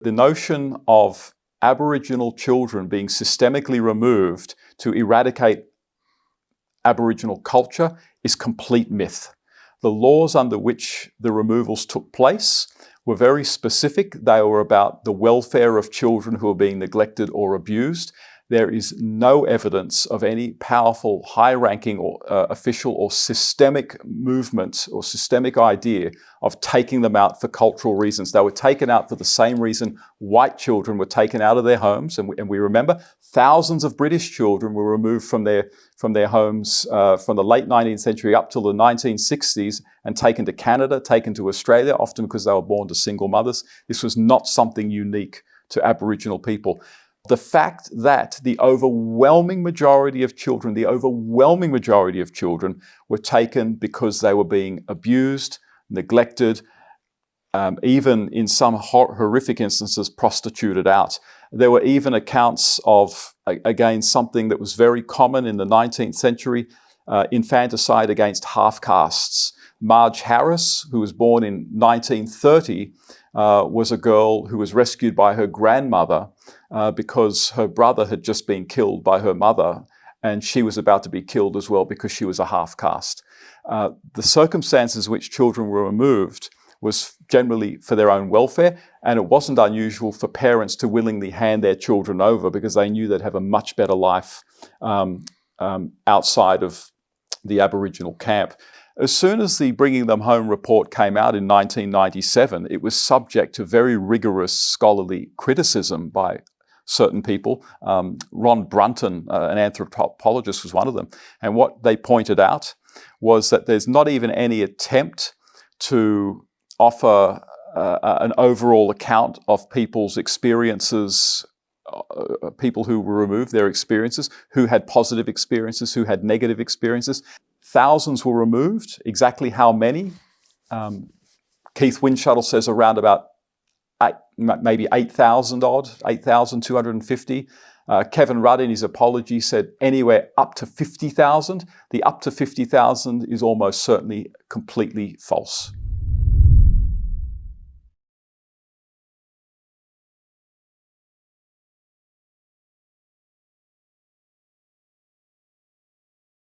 The notion of Aboriginal children being systemically removed to eradicate Aboriginal culture is complete myth. The laws under which the removals took place were very specific. They were about the welfare of children who were being neglected or abused. There is no evidence of any powerful, high-ranking or official or systemic movement or systemic idea of taking them out for cultural reasons. They were taken out for the same reason white children were taken out of their homes. And we remember thousands of British children were removed from their homes from the late 19th century up till the 1960s and taken to Canada, taken to Australia, often because they were born to single mothers. This was not something unique to Aboriginal people. The fact that the overwhelming majority of children were taken because they were being abused, neglected, even in some horrific instances prostituted out. There were even accounts of, again, something that was very common in the 19th century, infanticide against half-castes. Marge Harris, who was born in 1930, was a girl who was rescued by her grandmother because her brother had just been killed by her mother, and she was about to be killed as well because she was a half-caste. The circumstances in which children were removed was generally for their own welfare, and it wasn't unusual for parents to willingly hand their children over because they knew they'd have a much better life outside of the Aboriginal camp. As soon as the Bringing Them Home report came out in 1997, it was subject to very rigorous scholarly criticism by certain people. Ron Brunton, an anthropologist, was one of them. And what they pointed out was that there's not even any attempt to offer an overall account of people's experiences, people who were removed, their experiences, who had positive experiences, who had negative experiences. Thousands were removed. Exactly how many? Keith Windshuttle says around about maybe 8,000 odd, 8,250. Kevin Rudd in his apology said anywhere up to 50,000. The up to 50,000 is almost certainly completely false.